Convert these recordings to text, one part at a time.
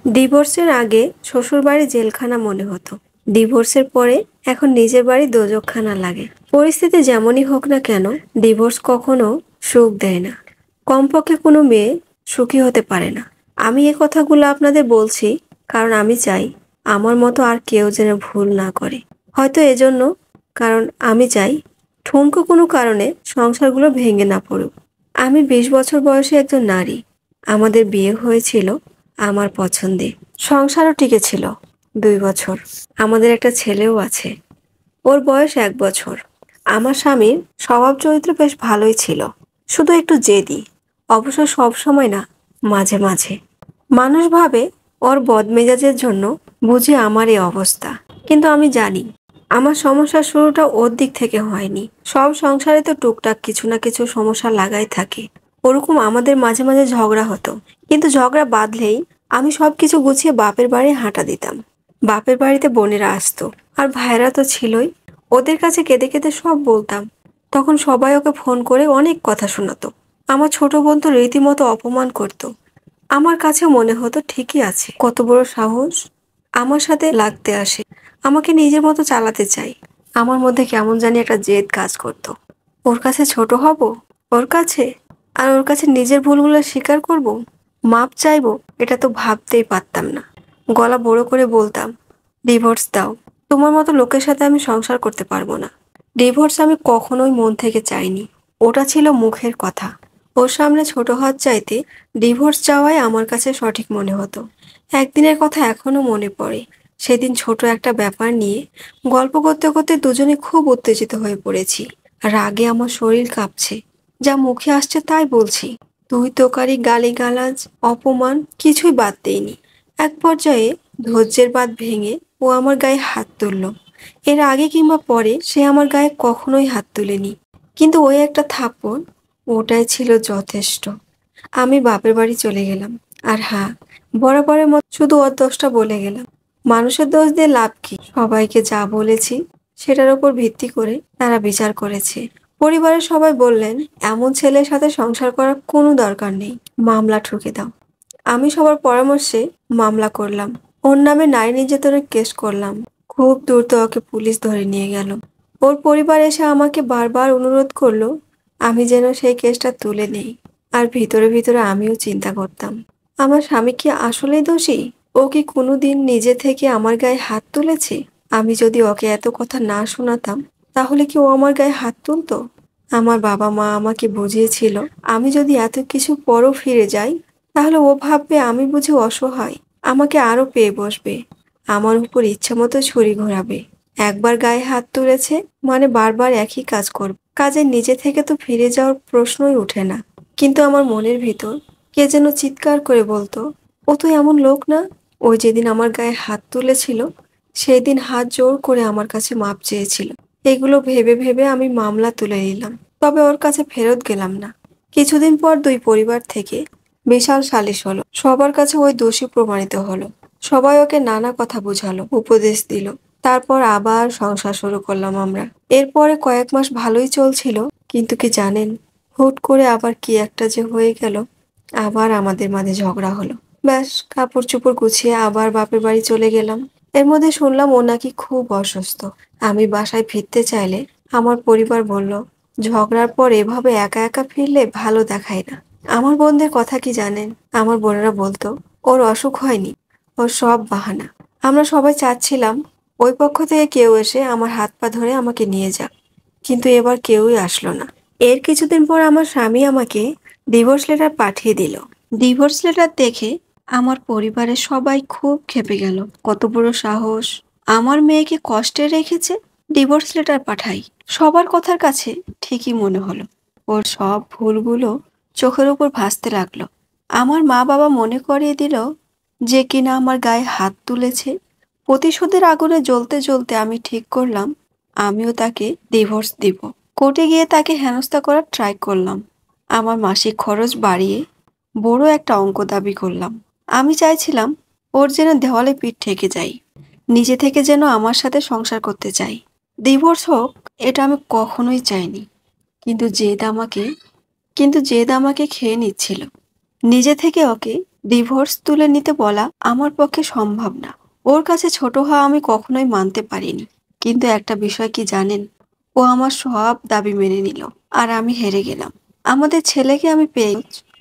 ডিভোর্সের আগে শ্বশুরবাড়ি জেলখানা মনে হতো। ডিভোর্সের পরে এখন নিজের বাড়ি দোজখখানা লাগে। পরিস্থিতি যেমনই হোক না কেন, ডিভোর্স কখনো সুখ দেয় না। কমপক্ষে কোনো মেয়ে সুখী হতে পারে না। আমি এ কথাগুলো আপনাদের বলছি কারণ আমি চাই আমার মতো আর কেউ যেন ভুল না করে। হয়তো এজন্য, কারণ আমি চাই ঠুনকো কোনো কারণে সংসারগুলো ভেঙে না পড়ুক। আমি 20 বছর বয়সী একজন নারী। আমাদের বিয়ে হয়েছিল আমার পছন্দে। সংসারও টিকেছিল 2 বছর। আমাদের একটা ছেলেও আছে। ওর বয়স 1 বছর। আমার স্বামীর স্বভাব চরিত্র বেশ ভালোই ছিল, শুধু একটু জেদি। অবশ্য সব সময় না, মাঝে মাঝে। মানুষ ভাবে ওর বদমেজাজের জন্য বুঝি আমার এই অবস্থা, কিন্তু আমি জানি আমার সমস্যার শুরুটা ওর দিক থেকে হয়নি। সব সংসারে তো টুকটাক কিছু না কিছু সমস্যা লাগাই থাকে। ওরকম আমাদের মাঝে মাঝে ঝগড়া হতো, কিন্তু ঝগড়া বাঁধলেই আমি সবকিছু গুছিয়ে বাপের বাড়ি হাঁটা দিতাম। বাপের বাড়িতে বোনেরা আসতো, আর ভাইরা তো ছিলই। ওদের কাছে কেঁদে কেঁদে সব বলতাম। তখন সবাই ওকে ফোন করে অনেক কথা শোনাতো। আমার ছোট বোন তো রীতিমতো অপমান করতো। আমার কাছে মনে হতো ঠিকই আছে, কত বড় সাহস আমার সাথে লাগতে আসে, আমাকে নিজের মতো চালাতে চাই। আমার মধ্যে কেমন জানি একটা জেদ কাজ করতো। ওর কাছে ছোট হব, ওর কাছে, আর ওর কাছে নিজের ভুলগুলো স্বীকার করব, মাপ চাইবো, এটা তো ভাবতেই পারতাম না। গলা বড় করে বলতাম, ডিভোর্স দাও, তোমার মতো লোকের সাথে আমি সংসার করতে পারবো না। ডিভোর্স আমি কখনোই মন থেকে চাইনি, ওটা ছিল মুখের কথা। ওর সামনে ছোট হাত চাইতে ডিভোর্স চাওয়াই আমার কাছে সঠিক মনে হতো। একদিনের কথা এখনো মনে পড়ে। সেদিন ছোট একটা ব্যাপার নিয়ে গল্প করতে করতে দুজনে খুব উত্তেজিত হয়ে পড়েছি। রাগে আমার শরীর কাঁপছে, যা মুখে আসছে তাই বলছি। তুই তোকারি, গালিগালাজ, অপমান কিছুই বাদ দেয়নি। এক পর্যায়ে ধৈর্যের বাঁধ ভেঙে ও আমার গায়ে হাত তুলল। এর আগে কিংবা পরে সে আমার গায়ে কখনোই হাত তুলেনি, কিন্তু ওই একটা থাপ্পড়, ওটাই ছিল যথেষ্ট। আমি বাপের বাড়ি চলে গেলাম। আর হ্যাঁ, বরাবরের মতো শুধু ওর দোষটা বলে গেলাম। মানুষের দোষ দিয়ে লাভ কি? সবাইকে যা বলেছি সেটার উপর ভিত্তি করে তারা বিচার করেছে। পরিবারের সবাই বললেন, এমন ছেলের সাথে সংসার করার কোনো দরকার নেই, মামলা ঠুকে দাও। আমি সবার পরামর্শে মামলা করলাম। ওর নামে নারী নির্যাতনের কেস করলাম। খুব দ্রুত ওকে পুলিশ ধরে নিয়ে গেল। ওর পরিবার এসে আমাকে বারবার অনুরোধ করলো আমি যেন সেই কেসটা তুলে নেই। আর ভিতরে ভিতরে আমিও চিন্তা করতাম, আমার স্বামী কি আসলেই দোষী? ও কি কোনোদিন নিজে থেকে আমার গায়ে হাত তুলেছে? আমি যদি ওকে এত কথা না শোনাতাম, তাহলে কি ও আমার গায়ে হাত তুলতো? আমার বাবা মা আমাকে বুঝিয়েছিল, আমি যদি এত কিছু পরও ফিরে যাই, তাহলে ও ভাববে আমি বুঝি অসহায়, আমাকে আরো পেয়ে বসবে, আমার উপর ইচ্ছে মতো ছুরি ঘোরাবে। একবার গায়ে হাত তুলেছে মানে বারবার একই কাজ করবে। কাজে নিজে থেকে তো ফিরে যাওয়ার প্রশ্নই ওঠে না। কিন্তু আমার মনের ভিতর কে যেন চিৎকার করে বলতো, ও তো এমন লোক না। ওই যেদিন আমার গায়ে হাত তুলেছিল, সেই দিন হাত জোর করে আমার কাছে মাপ চেয়েছিল। এগুলো ভেবে ভেবে আমি মামলা তুলে নিলাম, তবে ওর কাছে ফেরত গেলাম না। কিছুদিন পর দুই পরিবার থেকে বিশাল সালিশ হলো। সবার কাছে ওই দোষী প্রমাণিত হলো। সবাই ওকে নানা কথা বুঝালো, উপদেশ দিল। তারপর আবার সংসার শুরু করলাম আমরা। এরপরে কয়েক মাস ভালোই চলছিল, কিন্তু কি জানেন, হুট করে আবার কি একটা যে হয়ে গেল। আবার আমাদের মাঝে ঝগড়া হলো। ব্যাস, কাপড় চোপড় গুছিয়ে আবার বাপের বাড়ি চলে গেলাম। এর মধ্যে শুনলাম ও নাকি খুব অসুস্থ। আমি বাসায় ফিরতে চাইলে আমার পরিবার বলল, ঝগড়ার পর এভাবে একা একা ফিরলে ভালো দেখায় না। আমার বোনদের কথা কি জানেন? আমার বোনেরা বলতো, ওর অসুখ হয়নি, ওর সব বাহানা। আমরা সবাই চাচ্ছিলাম ওই পক্ষ থেকে কেউ এসে আমার হাত পা ধরে আমাকে নিয়ে যাক, কিন্তু এবার কেউই আসলো না। এর কিছুদিন পর আমার স্বামী আমাকে ডিভোর্স লেটার পাঠিয়ে দিল। ডিভোর্স লেটার দেখে আমার পরিবারের সবাই খুব ক্ষেপে গেল। কত বড় সাহস! আমার মেয়েকে কষ্টে রেখেছে, ডিভোর্স লেটার পাঠাই। সবার কথার কাছে ঠিকই মনে হলো। ওর সব ভুলগুলো চোখের উপর ভাসতে লাগলো। আমার মা বাবা মনে করিয়ে দিল যে কিনা আমার গায়ে হাত তুলেছে। প্রতিশোধের আগুনে জ্বলতে জ্বলতে আমি ঠিক করলাম আমিও তাকে ডিভোর্স দিব। কোর্টে গিয়ে তাকে হেনস্থা করার ট্রাই করলাম। আমার মাসিক খরচ বাড়িয়ে বড় একটা অঙ্ক দাবি করলাম। আমি চাইছিলাম ওর যেন দেওয়ালে পিঠ ঠেকে যাই, নিজে থেকে যেন আমার সাথে সংসার করতে চাই। ডিভোর্স হোক, এটা আমি কখনোই চাইনি। কিন্তু জেদ আমাকে কিন্তু জেদ আমাকে খেয়ে নিচ্ছিল। নিজে থেকে ওকে ডিভোর্স তুলে নিতে বলা আমার পক্ষে সম্ভব না। ওর কাছে ছোট হওয়া আমি কখনোই মানতে পারিনি। কিন্তু একটা বিষয় কি জানেন, ও আমার সব দাবি মেনে নিল আর আমি হেরে গেলাম। আমাদের ছেলেকে আমি পেয়ে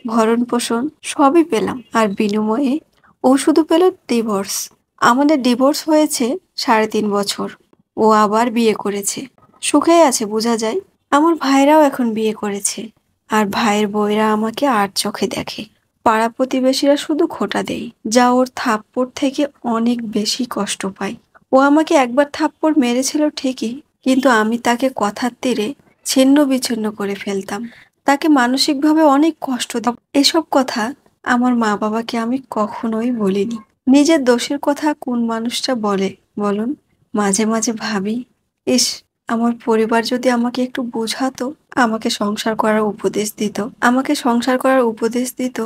ভরণ পোষণ সবই পেলাম, আর বিনিময়ে ও শুধু পেল ডিভোর্স। আমাদের ডিভোর্স হয়েছে 3.5 বছর। ও আবার বিয়ে করেছে, সুখে আছে বোঝা যায়। আমার ভাইরাও এখন বিয়ে করেছে, আর ভাইয়ের বউয়েরা আমাকে আর চোখে দেখে। পাড়া প্রতিবেশীরা শুধু খোঁটা দেয়, যা ওর থাপ্পড় থেকে অনেক বেশি কষ্ট পায়। ও আমাকে একবার থাপ্পড় মেরেছিল ঠিকই, কিন্তু আমি তাকে কথার তিরে ছিন্ন বিচ্ছিন্ন করে ফেলতাম। তাকে মানসিকভাবে অনেক কষ্ট দিতাম। এসব কথা আমার মা বাবাকে আমি কখনোই বলিনি। নিজের দোষের কথা কোন মানুষটা বলে বলুন? মাঝে মাঝে ভাবি, ইস, আমার পরিবার যদি আমাকে একটু বোঝাতো, আমাকে সংসার করার উপদেশ দিত।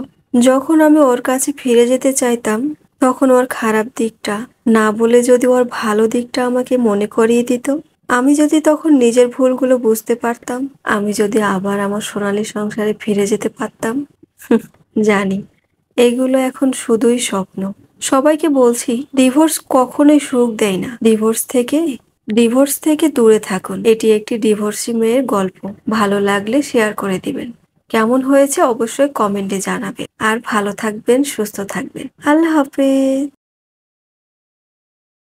যখন আমি ওর কাছে ফিরে যেতে চাইতাম, তখন ওর খারাপ দিকটা না বলে যদি ওর ভালো দিকটা আমাকে মনে করিয়ে দিত, আমি যদি তখন নিজের ভুলগুলো বুঝতে পারতাম, আমি যদি আবার আমার সোনালী সংসারে ফিরে যেতে পারতাম। জানি এগুলো এখন শুধুই স্বপ্ন। সবাইকে বলছি ডিভোর্স কখনোই সুখ দেয় না। ডিভোর্স থেকে দূরে থাকুন। এটি একটি ডিভোর্সি মেয়ের গল্প। ভালো লাগলে শেয়ার করে দিবেন। কেমন হয়েছে অবশ্যই কমেন্টে জানাবেন। আর ভালো থাকবেন, সুস্থ থাকবেন। আল্লাহ হাফেজ।